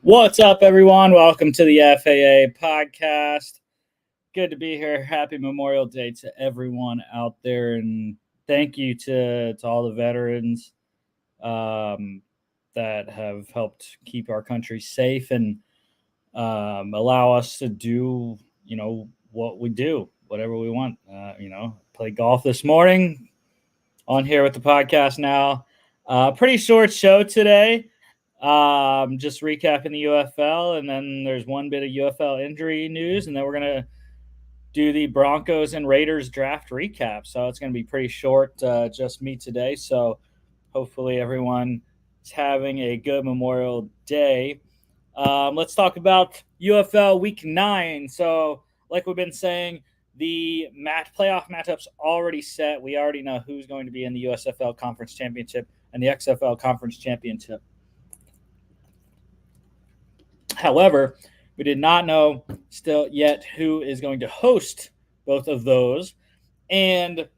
What's up, everyone? Welcome to the FAA podcast. Good to be here. Happy Memorial Day to everyone out there, and thank you to all the veterans that have helped keep our country safe and allow us to do, what we do, whatever we want. Play golf this morning. On here with the podcast now. Pretty short show today. Just recapping the UFL, and then there's one bit of UFL injury news, and then we're gonna do the Broncos and Raiders draft recap. So it's gonna be pretty short, just me today. So hopefully everyone is having a good Memorial Day. Let's talk about UFL Week 9. So, like we've been saying, the playoff matchups already set. We already know who's going to be in the USFL Conference Championship and the XFL Conference Championship. However, we did not know still yet who is going to host both of those. And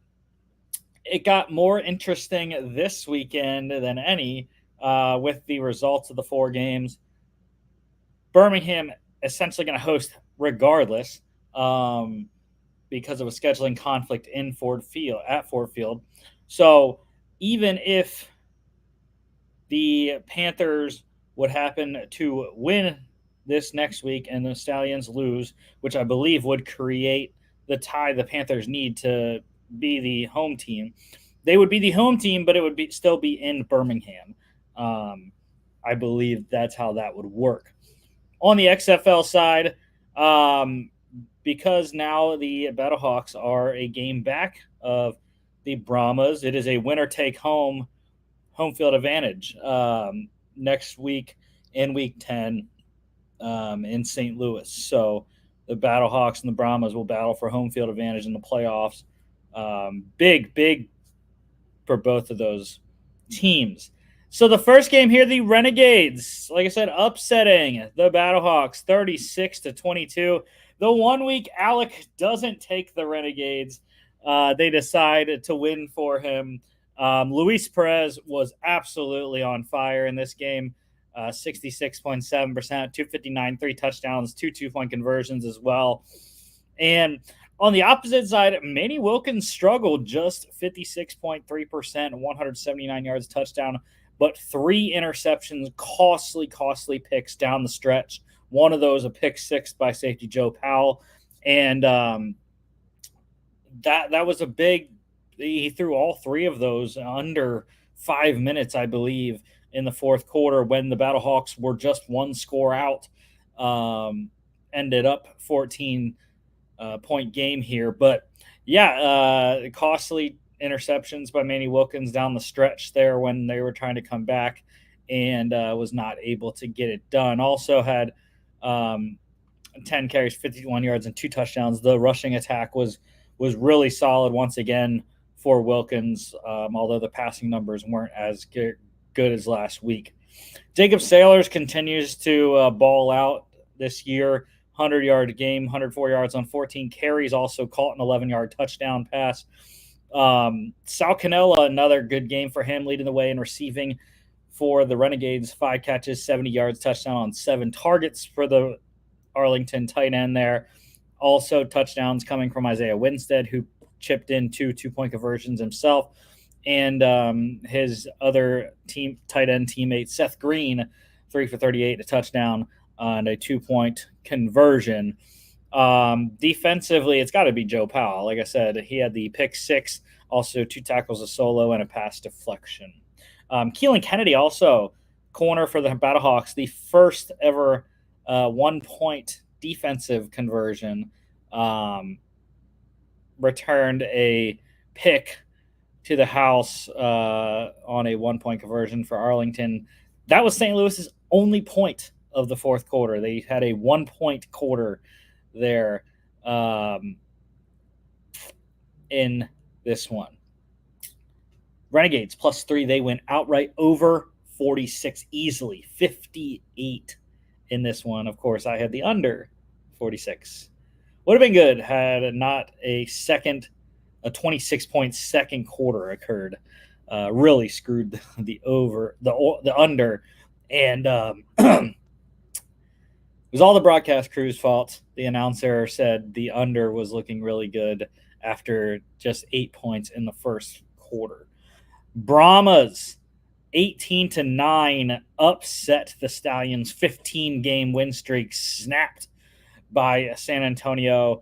it got more interesting this weekend than any with the results of the 4 games. Birmingham essentially going to host regardless because of a scheduling conflict at Ford Field. So even if the Panthers would happen to win this next week and the Stallions lose, which I believe would create the tie the Panthers need to be the home team, they would be the home team, but it would still be in Birmingham. I believe that's how that would work. On the XFL side, because now the Battlehawks are a game back of the Brahmas, it is a winner-take-home field advantage next week in Week 10 in St. Louis. So the Battlehawks and the Brahmas will battle for home field advantage in the playoffs. Big for both of those teams. So the first game here, the Renegades, like I said, upsetting the Battlehawks 36-22. The 1 week Alec doesn't take the Renegades. They decide to win for him. Luis Perez was absolutely on fire in this game. 66.7%, 259, 3 touchdowns, 2 2-point conversions as well. And on the opposite side, Manny Wilkins struggled, just 56.3%, 179 yards, touchdown, but 3 interceptions, costly picks down the stretch. One of those, a pick 6 by safety Joe Powell. And that was a big – he threw all 3 of those under 5 minutes, I believe, in the fourth quarter when the Battlehawks were just 1 score out. Ended up 14-point game here. But, costly interceptions by Manny Wilkins down the stretch there when they were trying to come back and was not able to get it done. Also had 10 carries, 51 yards, and 2 touchdowns. The rushing attack was really solid once again for Wilkins, although the passing numbers weren't as good as last week. Jacob Sailors continues to ball out this year. 100-yard game, 104 yards on 14 carries, also caught an 11-yard touchdown pass. Sal Cannella, another good game for him, leading the way in receiving for the Renegades. 5 catches, 70 yards, touchdown on 7 targets for the Arlington tight end there. Also touchdowns coming from Isaiah Winstead, who chipped in 2 2-point conversions himself, and his other tight end teammate, Seth Green, 3 for 38, a touchdown and a 2-point conversion. Defensively, it's got to be Joe Powell. Like I said, he had the pick 6, also 2 tackles, a solo, and a pass deflection. Keelan Kennedy, also corner for the Battlehawks, the first ever 1-point defensive conversion, returned a pick to the house on a 1-point conversion for Arlington. That was St. Louis's only point of the fourth quarter. They had a 1-point quarter there in this one. Renegades +3. They went outright over 46 easily, 58 in this one. Of course, I had the under 46. Would have been good had not a 26-point second quarter occurred. Really screwed the under. And was all the broadcast crew's fault. The announcer said the under was looking really good after just 8 points in the first quarter. Brahmas 18-9 upset the Stallions. 15-game win streak snapped by San Antonio.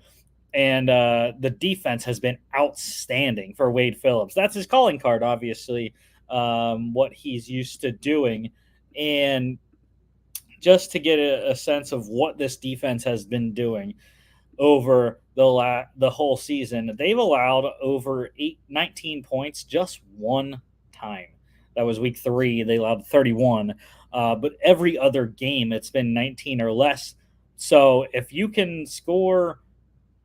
And the defense has been outstanding for Wade Phillips. That's his calling card, obviously, what he's used to doing. And just to get a sense of what this defense has been doing over the whole season, they've allowed over 19 points just one time. That was week 3. They allowed 31. But every other game, it's been 19 or less. So if you can score,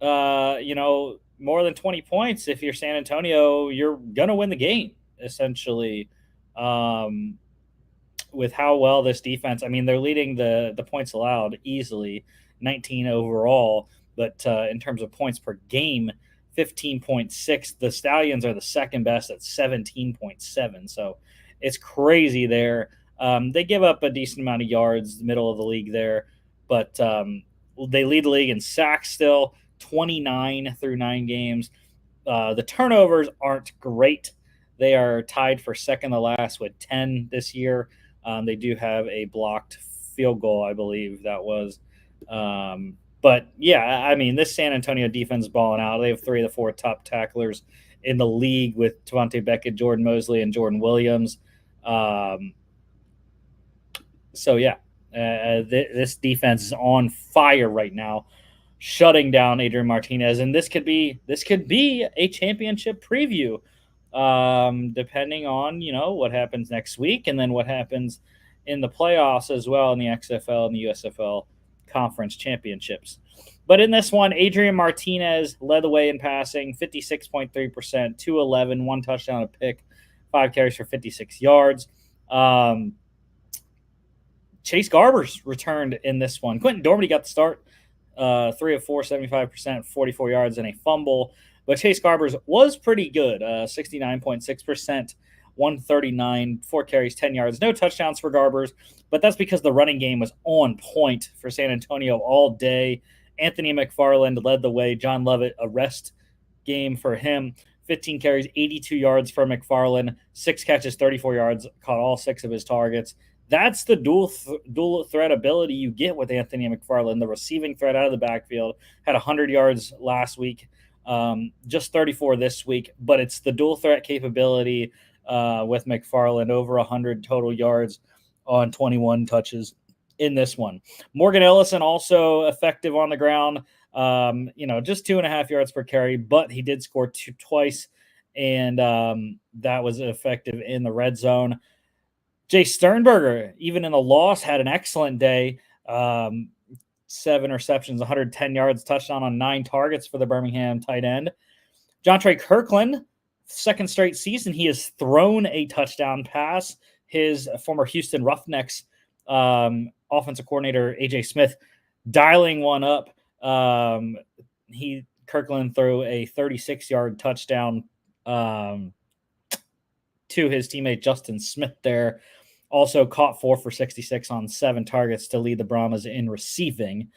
more than 20 points, if you're San Antonio, you're going to win the game, essentially. With how well this defense, I mean, they're leading the points allowed easily, 19 overall, but in terms of points per game, 15.6. The Stallions are the second best at 17.7. So it's crazy there. They give up a decent amount of yards, middle of the league there, but they lead the league in sacks still, 29 through 9 games. The turnovers aren't great. They are tied for second to last with 10 this year. They do have a blocked field goal, I believe that was. But yeah, I mean, this San Antonio defense is balling out. They have 3 of the 4 top tacklers in the league with Devontae Beckett, Jordan Mosley, and Jordan Williams. So yeah, this defense is on fire right now, shutting down Adrian Martinez, and this could be a championship preview, depending on what happens next week, and then what happens in the playoffs as well in the XFL and the USFL conference championships. But in this one, Adrian Martinez led the way in passing, 56.3%, 211, 1 touchdown, a pick, 5 carries for 56 yards. Chase Garbers returned in this one. Quentin Dormady got the start, 3 of 4, 75%, 44 yards, and a fumble. But Chase Garbers was pretty good, 69.6%, 139, 4 carries, 10 yards. No touchdowns for Garbers, but that's because the running game was on point for San Antonio all day. Anthony McFarland led the way. John Lovett, a rest game for him. 15 carries, 82 yards for McFarland, 6 catches, 34 yards, caught all 6 of his targets. That's the dual threat ability you get with Anthony McFarland. The receiving threat out of the backfield, had 100 yards last week, just 34 this week, but it's the dual threat capability with McFarland, over 100 total yards on 21 touches in this one. Morgan Ellison also effective on the ground, just 2.5 yards per carry, but he did score twice, and that was effective in the red zone. Jay Sternberger, even in the loss, had an excellent day. 7 receptions, 110 yards, touchdown on 9 targets for the Birmingham tight end. Jontre Kirkland, second straight season, he has thrown a touchdown pass. His former Houston Roughnecks offensive coordinator, A.J. Smith, dialing one up. Kirkland threw a 36-yard touchdown to his teammate Justin Smith there. Also caught 4 for 66 on 7 targets to lead the Brahmas in receiving.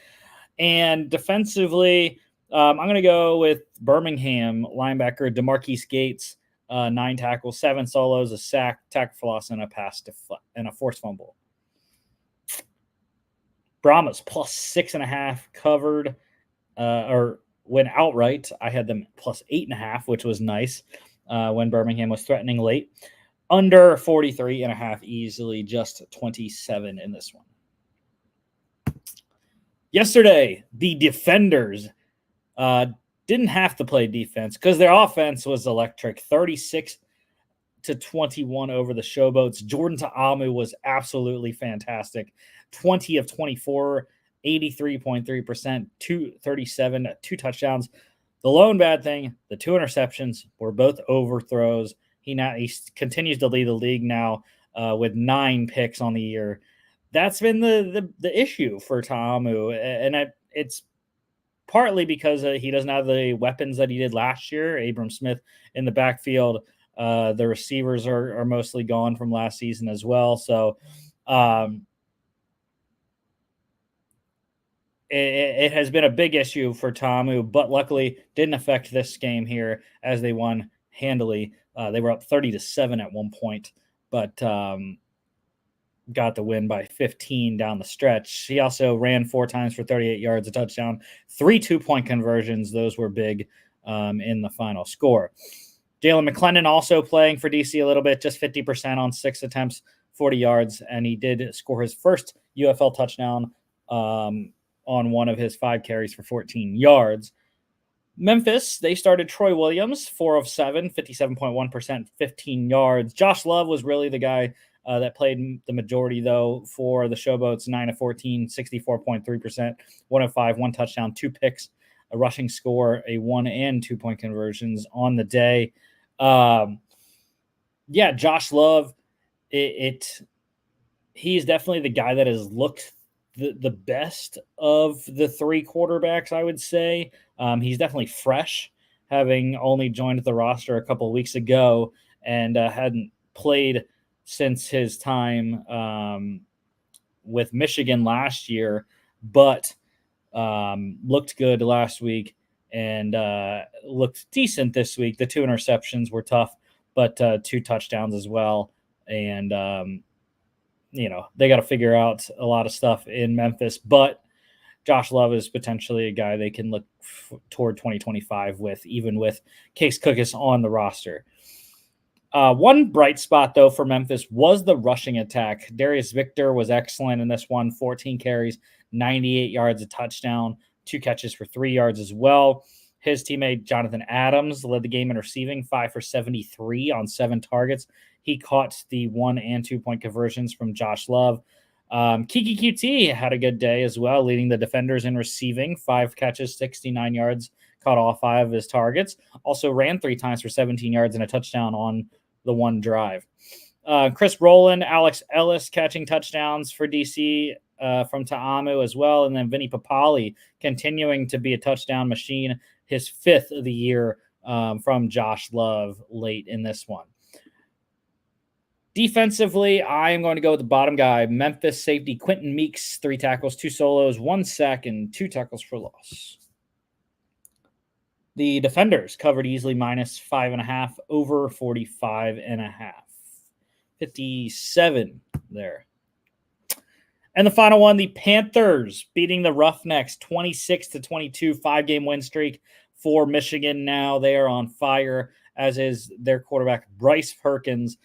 And defensively, I'm going to go with Birmingham linebacker DeMarquise Gates, 9 tackles, 7 solos, a sack, tackle for loss, and a pass and a forced fumble. Brahmas plus 6.5 covered, or went outright. I had them plus 8.5, which was nice when Birmingham was threatening late. Under 43.5 easily, just 27 in this one. Yesterday, the defenders didn't have to play defense because their offense was electric. 36-21 over the Showboats. Jordan Ta'amu was absolutely fantastic. 20 of 24, 83.3%, 237, 2 touchdowns. The lone bad thing, the 2 interceptions were both overthrows. He continues to lead the league now with 9 picks on the year. That's been the issue for Ta'amu, and it's partly because he doesn't have the weapons that he did last year. Abram Smith in the backfield. The receivers are mostly gone from last season as well. So it has been a big issue for Tamu, but luckily didn't affect this game here as they won handily. They were up 30-7 at one point, but got the win by 15 down the stretch. He also ran 4 times for 38 yards, a touchdown, 3 2-point conversions. Those were big in the final score. Jalen McClendon also playing for DC a little bit, just 50% on 6 attempts, 40 yards, and he did score his first UFL touchdown on one of his 5 carries for 14 yards. Memphis, they started Troy Williams, 4 of 7, 57.1%, 15 yards. Josh Love was really the guy that played the majority, though, for the Showboats, 9 of 14, 64.3%, 1 of 5, 1 touchdown, 2 picks, a rushing score, a 1 and 2-point conversions on the day. Yeah, Josh Love, he's definitely the guy that has looked the best of the 3 quarterbacks, I would say. He's definitely fresh, having only joined the roster a couple of weeks ago and hadn't played since his time with Michigan last year, but looked good last week and looked decent this week. The 2 interceptions were tough, but 2 touchdowns as well. And, they got to figure out a lot of stuff in Memphis, but Josh Love is potentially a guy they can look toward 2025 with, even with Case Cookus on the roster. One bright spot, though, for Memphis was the rushing attack. Darius Victor was excellent in this one, 14 carries, 98 yards, a touchdown, 2 catches for 3 yards as well. His teammate Jonathan Adams led the game in receiving, 5 for 73 on 7 targets. He caught the 1 and 2-point conversions from Josh Love. Kiki QT had a good day as well, leading the defenders in receiving, 5 catches, 69 yards, caught all 5 of his targets. Also ran 3 times for 17 yards and a touchdown on the 1 drive. Chris Rowland, Alex Ellis catching touchdowns for DC from Ta'amu as well. And then Vinny Papali continuing to be a touchdown machine, his 5th of the year from Josh Love late in this one. Defensively, I am going to go with the bottom guy, Memphis safety Quentin Meeks, 3 tackles, 2 solos, 1 sack, and 2 tackles for loss. The defenders covered easily minus 5.5 over 45.5. 57 there. And the final one, the Panthers beating the Roughnecks 26-22, 5-game win streak for Michigan. Now they are on fire, as is their quarterback, Bryce Perkins.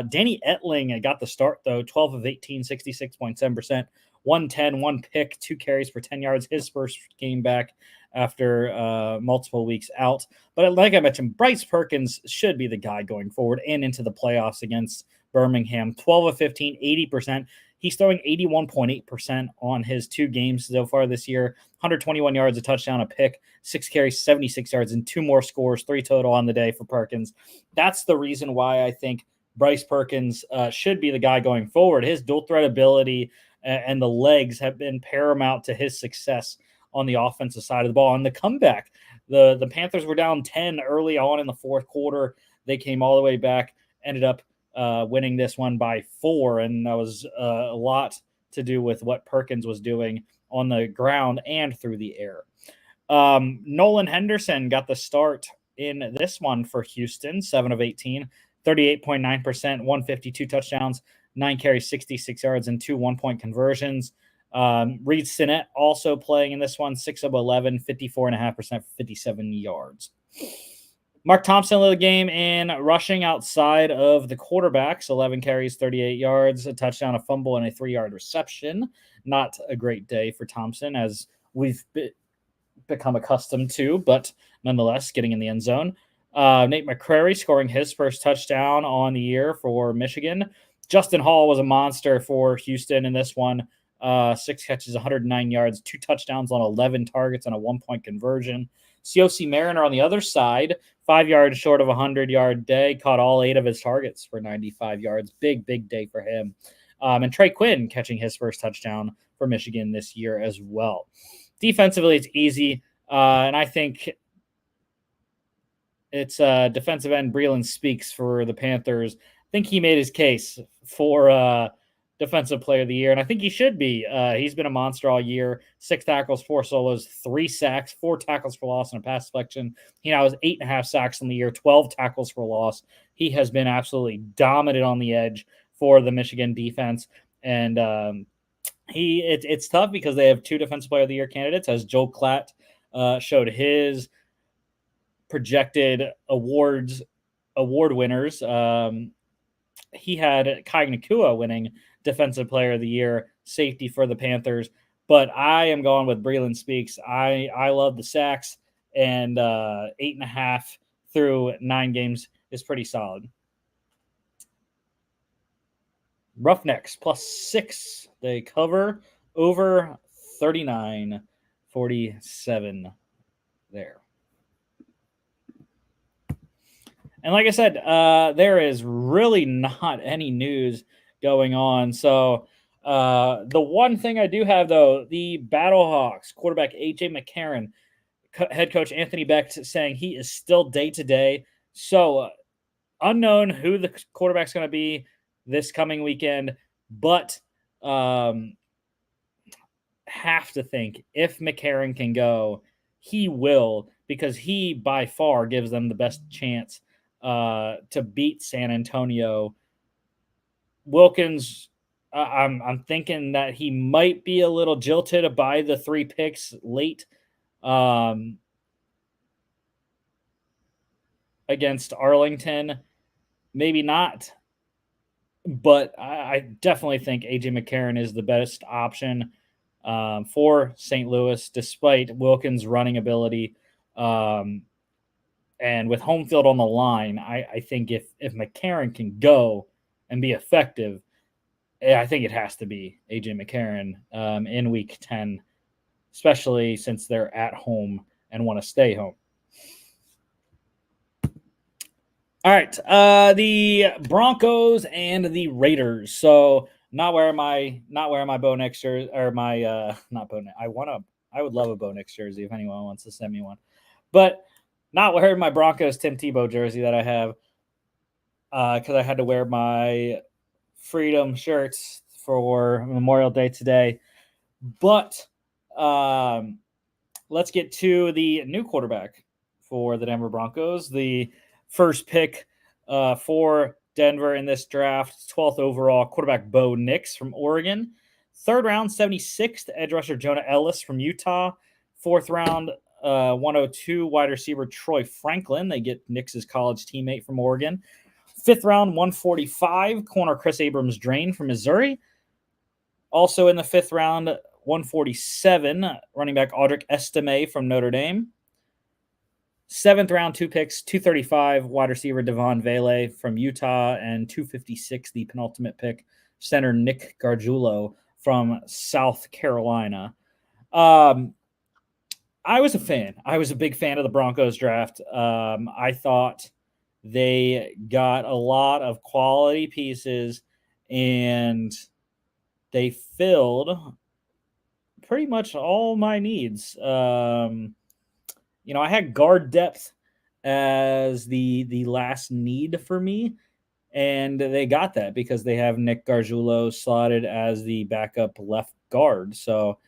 Danny Etling got the start, though, 12 of 18, 66.7%, 110, 1 pick, 2 carries for 10 yards, his first game back after multiple weeks out. But like I mentioned, Bryce Perkins should be the guy going forward and into the playoffs against Birmingham. 12 of 15, 80%. He's throwing 81.8% on his 2 games so far this year. 121 yards, a touchdown, a pick, 6 carries, 76 yards, and 2 more scores, 3 total on the day for Perkins. That's the reason why I think Bryce Perkins should be the guy going forward. His dual threat ability and the legs have been paramount to his success on the offensive side of the ball. And the comeback, the Panthers were down 10 early on in the 4th quarter. They came all the way back, ended up winning this one by 4, and that was a lot to do with what Perkins was doing on the ground and through the air. Nolan Henderson got the start in this one for Houston, 7 of 18, 38.9%, 152 touchdowns, 9 carries, 66 yards, and 2 1-point conversions. Reed Sinnett also playing in this one, 6 of 11, 54.5%, 57 yards. Mark Thompson led the game in rushing outside of the quarterbacks, 11 carries, 38 yards, a touchdown, a fumble, and a 3-yard reception. Not a great day for Thompson, as we've become accustomed to, but nonetheless getting in the end zone. Nate McCrary scoring his first touchdown on the year for Michigan. Justin Hall was a monster for Houston in this one. 6 catches, 109 yards, 2 touchdowns on 11 targets, and a 1-point conversion. COC Mariner on the other side, 5 yards short of a 100-yard day, caught all 8 of his targets for 95 yards. Big day for him. And Trey Quinn catching his first touchdown for Michigan this year as well. Defensively, it's easy, and I think it's defensive end Breland Speaks for the Panthers. I think he made his case for Defensive Player of the Year, and I think he should be. He's been a monster all year. 6 tackles, 4 solos, 3 sacks, 4 tackles for loss, and a pass deflection. He now has 8.5 sacks in the year, 12 tackles for loss. He has been absolutely dominant on the edge for the Michigan defense, and it's tough because they have 2 Defensive Player of the Year candidates, as Joe Klatt showed his projected award winners. He had Kai Nakua winning Defensive Player of the Year, safety for the Panthers. But I am going with Breland Speaks. I love the sacks, and 8.5 through 9 games is pretty solid. Roughnecks +6. They cover over 39.47 there. And like I said, there is really not any news going on. So the one thing I do have, though, the Battlehawks quarterback A.J. McCarron, head coach Anthony Beck saying he is still day-to-day. So unknown who the quarterback's going to be this coming weekend, but have to think if McCarron can go, he will, because he by far gives them the best chance to beat San Antonio. Wilkins, I'm thinking that he might be a little jilted by the 3 picks late against Arlington. Maybe not, but I definitely think A.J. McCarron is the best option for St. Louis, despite Wilkins' running ability. And with home field on the line, I think if McCarron can go and be effective, I think it has to be A.J. McCarron in Week 10, especially since they're at home and want to stay home. All right, the Broncos and the Raiders. So not wearing my Bo Nix jersey, or my not Bo Nix. I would love a Bo Nix jersey if anyone wants to send me one, but not wearing my Broncos Tim Tebow jersey that I have because I had to wear my Freedom shirts for Memorial Day today. But let's get to the new quarterback for the Denver Broncos. The first pick for Denver in this draft, 12th overall, quarterback Bo Nix from Oregon. 3rd round, 76th, edge rusher Jonah Ellis from Utah. 4th round, 102, wide receiver Troy Franklin. They get Nix's college teammate from Oregon. 5th round, 145, corner Chris Abrams-Drain from Missouri. Also in the 5th round, 147, running back Audric Estime from Notre Dame. 7th round, 2 picks, 235, wide receiver Devon Vele from Utah, and 256, the penultimate pick, center Nick Gargiulo from South Carolina. I was a fan. I was a big fan of the Broncos draft. I thought they got a lot of quality pieces, and they filled pretty much all my needs. I had guard depth as the last need for me, and they got that because they have Nick Gargiulo slotted as the backup left guard. So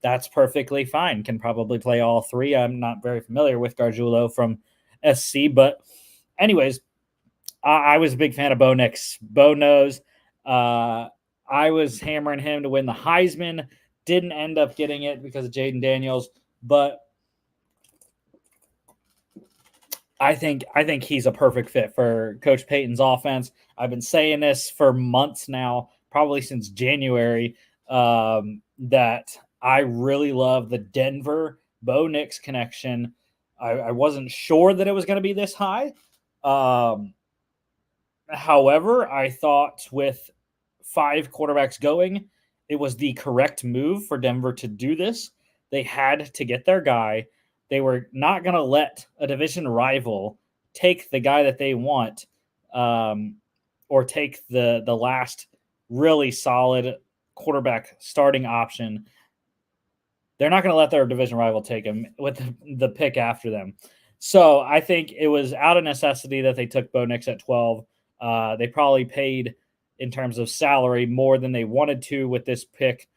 that's perfectly fine. Can probably play all 3. I'm not very familiar with Gargiulo from SC, but anyways, I was a big fan of Bo Nix. Bo knows. I was hammering him to win the Heisman. Didn't end up getting it because of Jaden Daniels, but I think he's a perfect fit for Coach Payton's offense. I've been saying this for months now, probably since January, that I really love the Denver Bo Nix connection. I wasn't sure that it was going to be this high. However, I thought with 5 quarterbacks going, it was the correct move for Denver to do this. They had to get their guy. They were not going to let a division rival take the guy that they want, or take the last really solid quarterback starting option. They're not going to let their division rival take him with the pick after them. So I think it was out of necessity that they took Bo Nix at 12. They probably paid in terms of salary more than they wanted to with this pick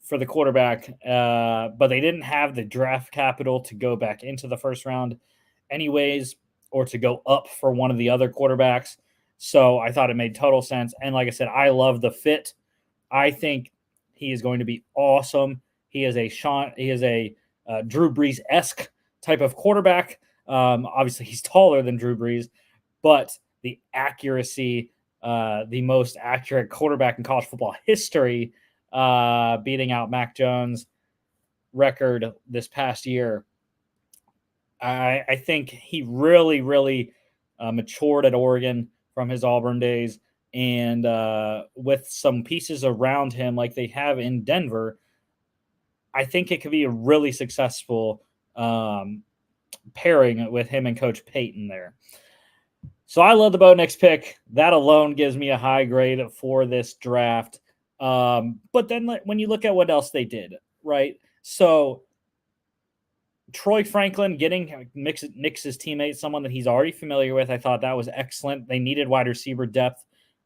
for the quarterback, but they didn't have the draft capital to go back into the first round anyways, or to go up for one of the other quarterbacks. So I thought it made total sense. And like I said, I love the fit. I think he is going to be awesome. He is a Drew Brees esque type of quarterback. Obviously, he's taller than Drew Brees, but the accuracy, the most accurate quarterback in college football history, beating out Mac Jones' record this past year. I think he really, really matured at Oregon from his Auburn days. And with some pieces around him, like they have in Denver, I think it could be a really successful pairing with him and Coach Payton there. So I love the Bo Nix pick. That alone gives me a high grade for this draft. But then when you look at what else they did, right? So Troy Franklin getting Nix's teammate, someone that he's already familiar with, I thought that was excellent. They needed wide receiver depth,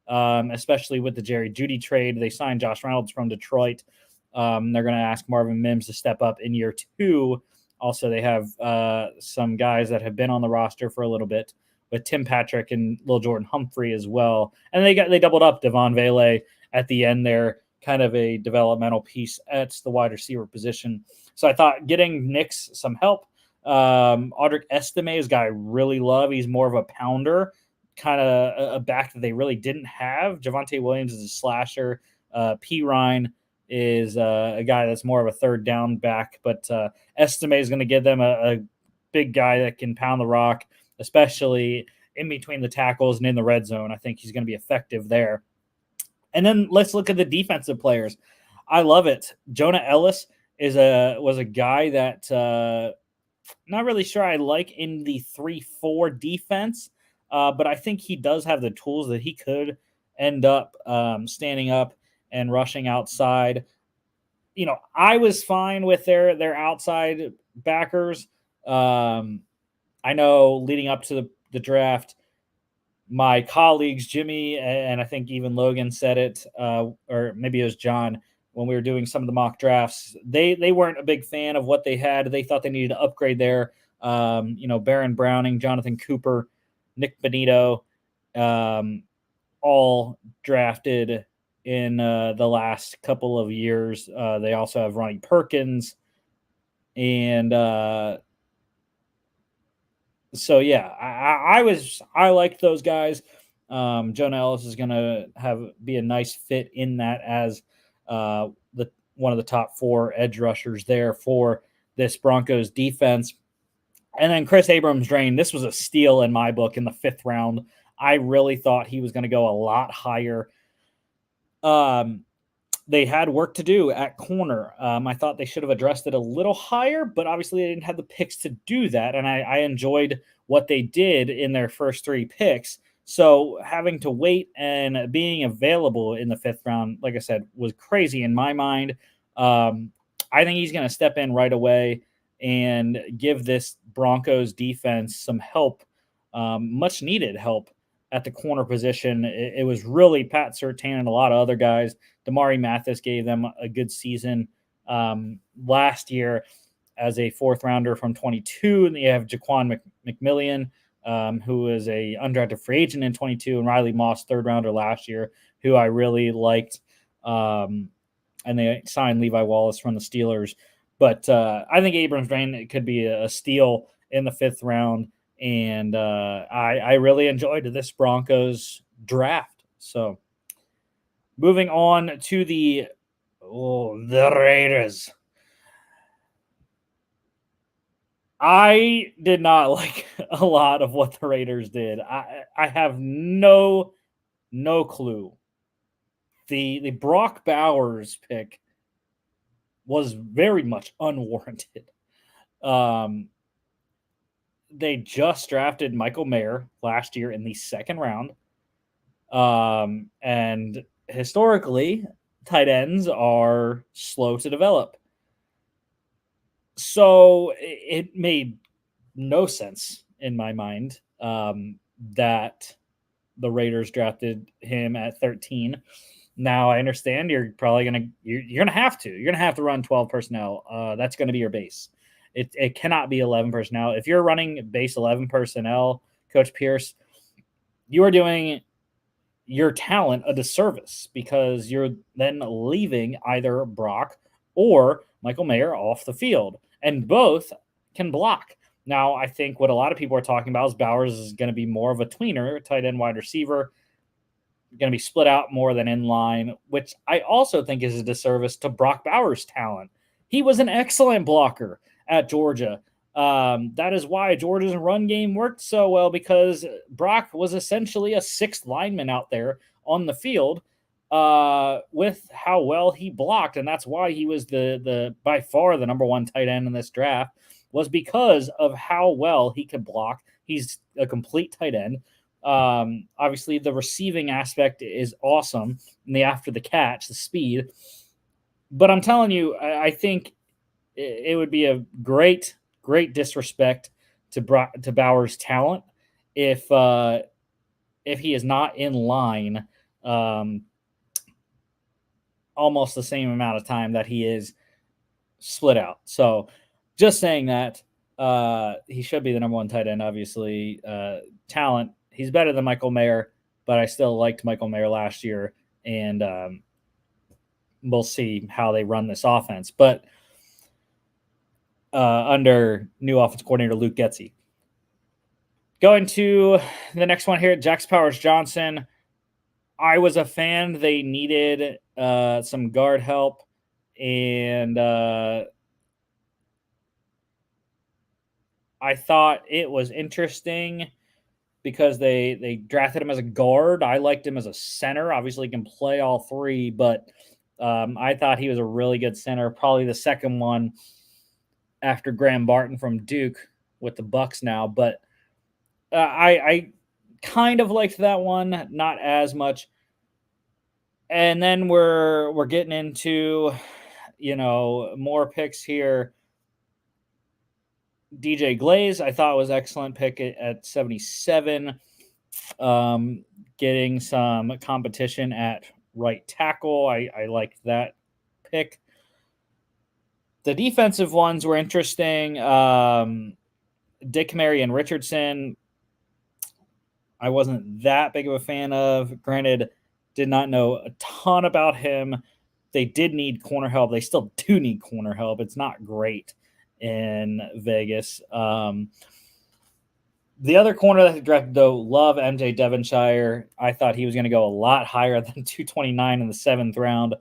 especially with the Jerry Jeudy trade. They signed Josh Reynolds from Detroit. They're going to ask Marvin Mims to step up in year 2. Also, they have some guys that have been on the roster for a little bit with Tim Patrick and Lil Jordan Humphrey as well. And they doubled up Devon Vele at the end there, kind of a developmental piece at the wide receiver position. So I thought getting Nix some help. Audric Estime is a guy I really love. He's more of a pounder, kind of a back that they really didn't have. Javonte Williams is a slasher. P. Ryan is a guy that's more of a third down back, but Estime is going to give them a big guy that can pound the rock, especially in between the tackles and in the red zone. I think he's going to be effective there. And then let's look at the defensive players. I love it. Jonah Ellis was a guy that not really sure I like in the 3-4 defense, but I think he does have the tools that he could end up standing up and rushing outside. You know, I was fine with their outside backers. I know leading up to the draft, my colleagues, Jimmy, and I think even Logan said it, or maybe it was John, when we were doing some of the mock drafts, they weren't a big fan of what they had. They thought they needed to upgrade there. Baron Browning, Jonathan Cooper, Nick Benito, all drafted in the last couple of years. They also have Ronnie Perkins. And so, yeah, I liked those guys. Jonah Ellis is going to be a nice fit in that as one of the top 4 edge rushers there for this Broncos defense. And then Chris Abrams-Draine, this was a steal in my book in the 5th round. I really thought he was going to go a lot higher. They had work to do at corner. I thought they should have addressed it a little higher, but obviously they didn't have the picks to do that. And I enjoyed what they did in their first 3 picks. So having to wait and being available in the 5th round, like I said, was crazy in my mind. I think he's going to step in right away and give this Broncos defense some help, much needed help at the corner position. It was really Pat Surtain and a lot of other guys. Damari Mathis gave them a good season last year as a 4th rounder from 22. And you have Jaquan McMillian, who is a undrafted free agent in 22, and Riley Moss, 3rd rounder last year, who I really liked. And they signed Levi Wallace from the Steelers. But I think Abrams-Draine could be a steal in the 5th round. And I really enjoyed this Broncos draft. So moving on to the Raiders. I did not like a lot of what the Raiders did. I have no clue. The Brock Bowers pick was very much unwarranted. They just drafted Michael Mayer last year in the 2nd round. And historically, tight ends are slow to develop. So it made no sense in my mind that the Raiders drafted him at 13. Now I understand you're probably you're gonna have to run 12 personnel. That's gonna be your base. It cannot be 11 personnel. If you're running base 11 personnel, Coach Pierce, you are doing your talent a disservice because you're then leaving either Brock or Michael Mayer off the field, and both can block. Now, I think what a lot of people are talking about is Bowers is going to be more of a tweener, tight end wide receiver, going to be split out more than in line, which I also think is a disservice to Brock Bowers' talent. He was an excellent blocker at Georgia. That is why Georgia's run game worked so well, because Brock was essentially a sixth lineman out there on the field with how well he blocked, and that's why he was the by far the number one tight end in this draft, was because of how well he could block. He's a complete tight end. Obviously, the receiving aspect is awesome, and the after the catch, the speed. But I'm telling you, I think it would be a great disrespect to Bauer's talent if he is not in line almost the same amount of time that he is split out. So just saying that he should be the number one tight end, obviously. Talent, he's better than Michael Mayer, but I still liked Michael Mayer last year, and we'll see how they run this offense. But under new offense coordinator Luke Getsy. Going to the next one here, Jax Powers-Johnson. I was a fan. They needed some guard help, and I thought it was interesting because they drafted him as a guard. I liked him as a center. Obviously, he can play all three, but I thought he was a really good center, probably the second one after Graham Barton from Duke with the Bucks now. But I kind of liked that one, not as much. And then we're getting into, more picks here. DJ Glaze, I thought was excellent pick at 77. Getting some competition at right tackle. I liked that pick. The defensive ones were interesting. Dick Marion Richardson, I wasn't that big of a fan of. Granted, did not know a ton about him. They did need corner help. They still do need corner help. It's not great in Vegas. The other corner that they drafted, though, love MJ Devonshire. I thought he was going to go a lot higher than 229 in the 7th round.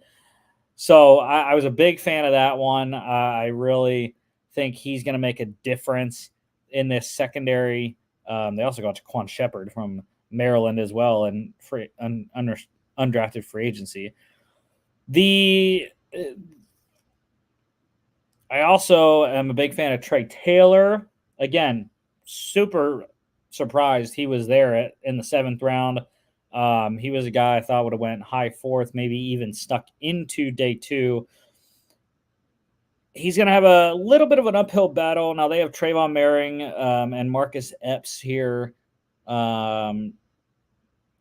So I was a big fan of that one. I really think he's going to make a difference in this secondary. They also got Jaquan Shepard from Maryland as well, and undrafted free agency. I also am a big fan of Trey Taylor. Again, super surprised he was there in the 7th round. He was a guy I thought would have went high 4th, maybe even stuck into day 2. He's going to have a little bit of an uphill battle. Now they have Trayvon Merring and Marcus Epps here.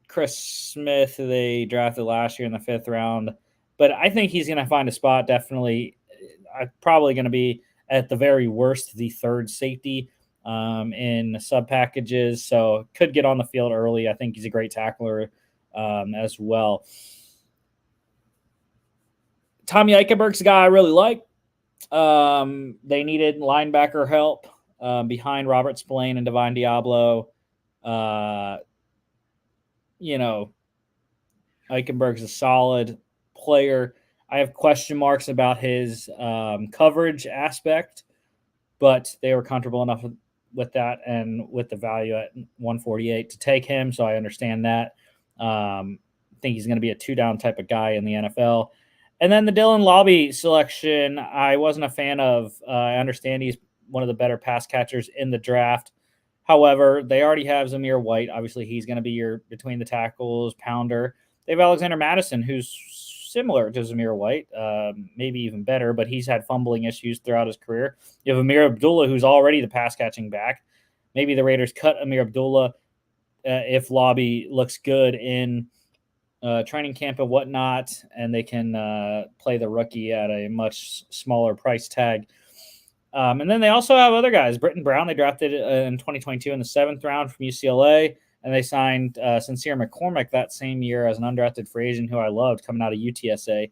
Chris Smith, they drafted last year in the 5th round. But I think he's going to find a spot, definitely. Probably going to be, at the very worst, the 3rd safety in sub packages. So could get on the field early. I think he's a great tackler as well. Tommy Eichenberg's a guy I really like. They needed linebacker help behind Robert Spillane and Divine Diablo. Eichenberg's a solid player. I have question marks about his coverage aspect, but they were comfortable enough with that and with the value at 148 to take him, so I understand that. I think he's going to be a 2-down type of guy in the NFL. And then the Dylan Lobby selection, I wasn't a fan of. I understand he's one of the better pass catchers in the draft. However, they already have Zamir White. Obviously, he's going to be your between the tackles pounder. They have Alexander Madison, who's similar to Zamir White, maybe even better, but he's had fumbling issues throughout his career. You have Amir Abdullah, who's already the pass-catching back. Maybe the Raiders cut Amir Abdullah if Lobby looks good in training camp and whatnot, and they can play the rookie at a much smaller price tag. And then they also have other guys. Britton Brown, they drafted in 2022 in the 7th round from UCLA, and they signed Sincere McCormick that same year as an undrafted free agent who I loved coming out of UTSA.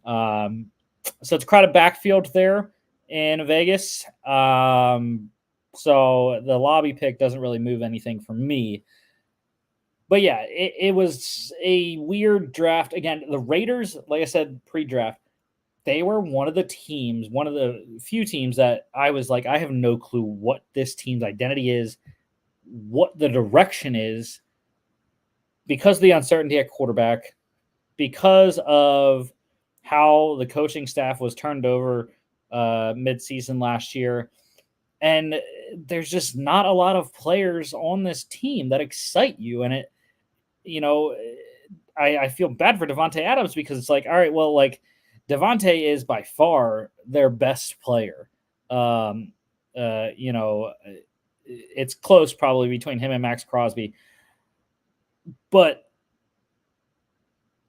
So it's a crowded backfield there in Vegas. So the Lobby pick doesn't really move anything for me. But yeah, it was a weird draft. Again, the Raiders, like I said, pre-draft, they were one of the few teams that I was like, I have no clue what this team's identity is, what the direction is, because of the uncertainty at quarterback, because of how the coaching staff was turned over mid-season last year. And there's just not a lot of players on this team that excite you. And I feel bad for Devontae Adams because it's like, all right, well, like Devontae is by far their best player. It's close probably between him and Max Crosby. But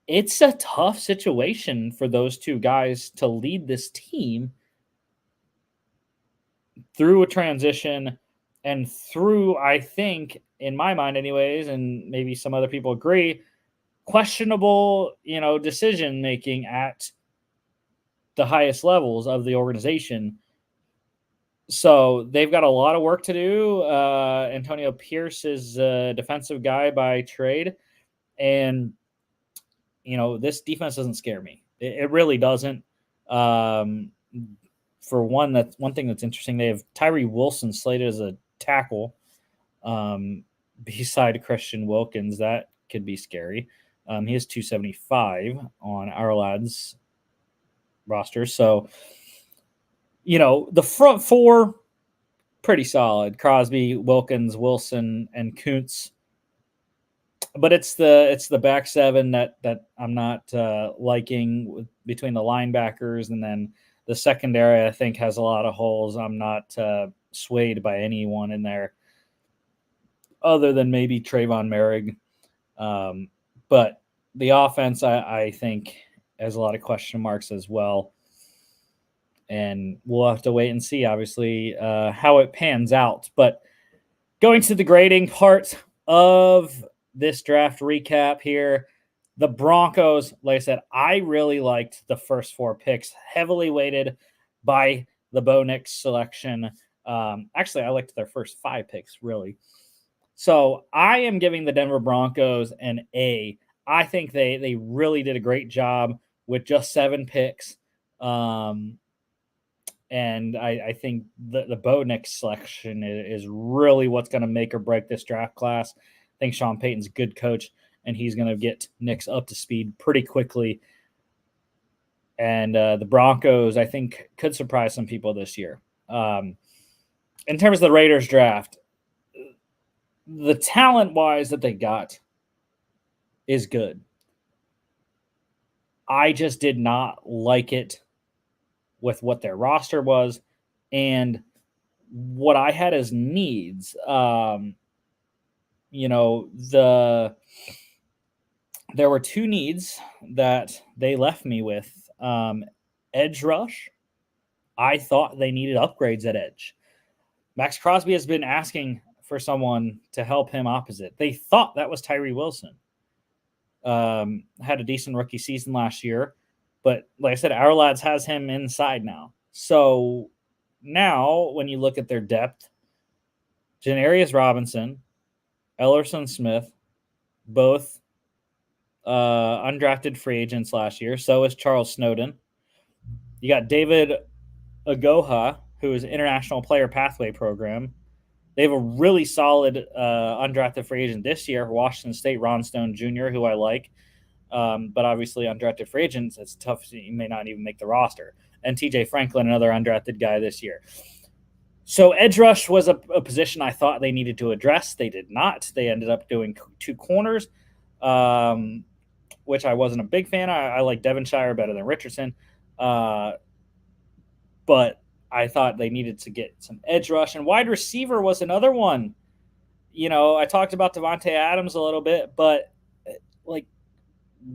it's a tough situation for those two guys to lead this team through a transition and through, I think, in my mind anyways, and maybe some other people agree, questionable, decision making at the highest levels of the organization. So they've got a lot of work to do. Antonio Pierce is a defensive guy by trade. And, this defense doesn't scare me. It really doesn't. For one thing that's interesting, they have Tyree Wilson slated as a tackle beside Christian Wilkins. That could be scary. He is 275 on our lads roster. So, the front four, pretty solid. Crosby, Wilkins, Wilson, and Kuntz. But it's the back seven that I'm not liking between the linebackers, and then the secondary I think has a lot of holes. I'm not swayed by anyone in there other than maybe Trayvon Merrick. But the offense I think has a lot of question marks as well. And we'll have to wait and see, obviously, how it pans out. But going to the grading part of this draft recap here, the Broncos, like I said, I really liked the first 4 picks, heavily weighted by the Bo Nix selection. Actually, I liked their first 5 picks, really. So I am giving the Denver Broncos an A. I think they really did a great job with just 7 picks. And I think the Bo Nix selection is really what's going to make or break this draft class. I think Sean Payton's a good coach, and he's going to get Nix up to speed pretty quickly. And the Broncos, I think, could surprise some people this year. In terms of the Raiders draft, the talent-wise that they got is good. I just did not like it with what their roster was and what I had as needs. There were 2 needs that they left me with. Edge rush. I thought they needed upgrades at edge. Max Crosby has been asking for someone to help him opposite. They thought that was Tyree Wilson. Had a decent rookie season last year. But like I said, our lads has him inside now. So now when you look at their depth, Janarius Robinson, Ellerson Smith, both undrafted free agents last year. So is Charles Snowden. You got David Agoha, who is International Player Pathway Program. They have a really solid undrafted free agent this year, Washington State, Ron Stone Jr., who I like. But obviously undrafted free agents, it's tough. You may not even make the roster. And TJ Franklin, another undrafted guy this year. So edge rush was a position I thought they needed to address. They did not. They ended up doing 2 corners, which I wasn't a big fan. I like Devonshire better than Richardson. But I thought they needed to get some edge rush. And wide receiver was another one. I talked about Devontae Adams a little bit, but like,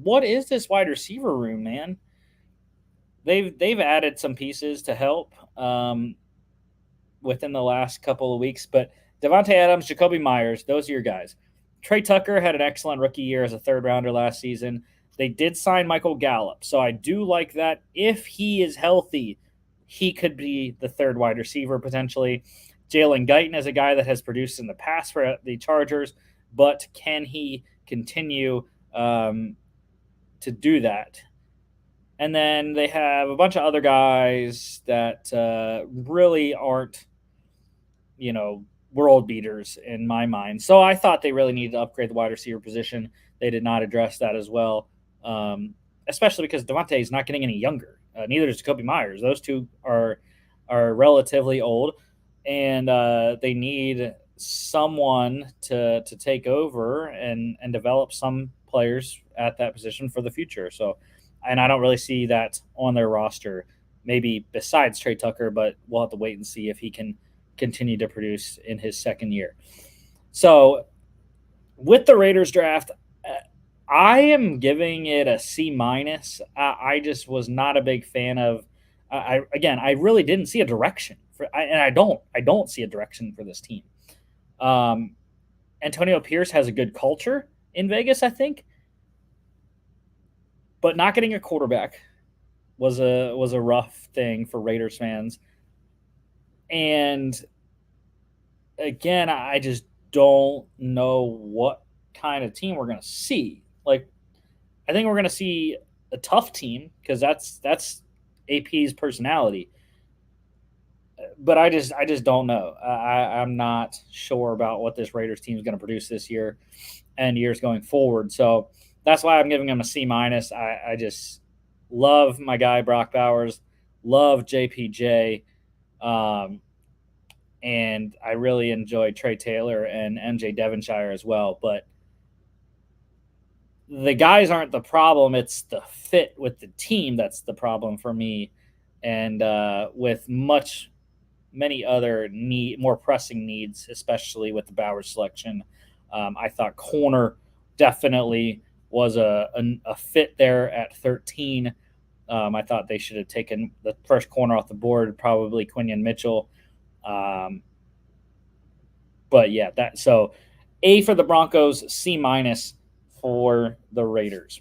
what is this wide receiver room, man? They've added some pieces to help within the last couple of weeks, but Devontae Adams, Jacoby Myers, those are your guys. Trey Tucker had an excellent rookie year as a third rounder last season. They did sign Michael Gallup, so I do like that. If he is healthy, he could be the third wide receiver potentially. Jalen Guyton is a guy that has produced in the past for the Chargers, but can he continue to do that? And then they have a bunch of other guys that really aren't, world beaters in my mind. So I thought they really needed to upgrade the wide receiver position. They did not address that as well, especially because Devontae is not getting any younger. Neither is Jacoby Myers. Those two are relatively old, and they need someone to take over and develop some players at that position for the future. So, and I don't really see that on their roster. Maybe besides Trey Tucker, but we'll have to wait and see if he can continue to produce in his second year. So, with the Raiders draft, I am giving it a C minus. I just was not a big fan of. I really didn't see a direction and I don't see a direction for this team. Antonio Pierce has a good culture in Vegas, I think, but not getting a quarterback was a rough thing for Raiders fans. And again, I just don't know what kind of team we're going to see. Like, I think we're going to see a tough team because that's AP's personality. But I just don't know. I'm not sure about what this Raiders team is going to produce this year and years going forward. So that's why I'm giving them a C minus. I just love my guy Brock Bowers, love JPJ, and I really enjoy Trey Taylor and MJ Devonshire as well. But the guys aren't the problem; it's the fit with the team that's the problem for me. And with many other more pressing needs, especially with the Bowers selection, I thought corner definitely was a fit there at 13. I thought they should have taken the first corner off the board, probably Quinion Mitchell. But yeah, so A for the Broncos, C minus for the Raiders.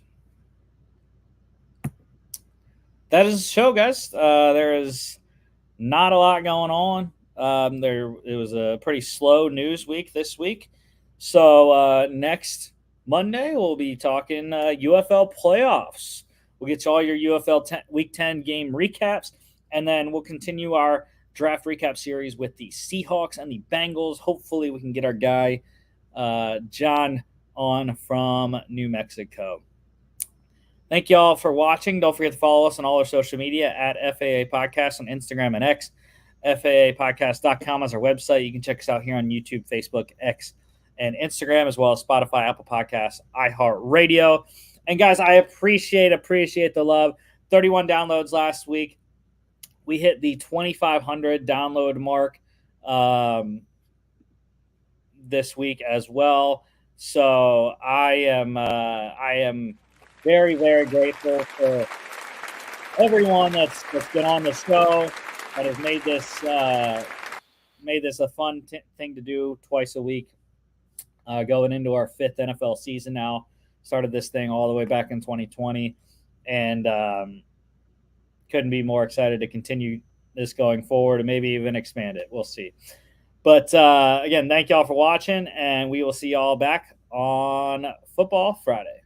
That is the show, guys. There is not a lot going on. It was a pretty slow news week this week. So next Monday we'll be talking UFL playoffs. We'll get you all your UFL Week 10 game recaps, and then we'll continue our draft recap series with the Seahawks and the Bengals. Hopefully we can get our guy John on from New Mexico. Thank you all for watching. Don't forget to follow us on all our social media at FAA Podcast on Instagram and X. FAApodcast.com is our website. You can check us out here on YouTube, Facebook, X, and Instagram, as well as Spotify, Apple Podcasts, iHeartRadio. And guys, I appreciate the love. 31 downloads last week. We hit the 2,500 download mark this week as well. So I am very, very grateful for everyone that's been on the show, that has made this a fun thing to do twice a week. Going into our 5th NFL season now. Started this thing all the way back in 2020, and couldn't be more excited to continue this going forward and maybe even expand it. We'll see. But again, thank y'all for watching, and we will see y'all back on Football Friday.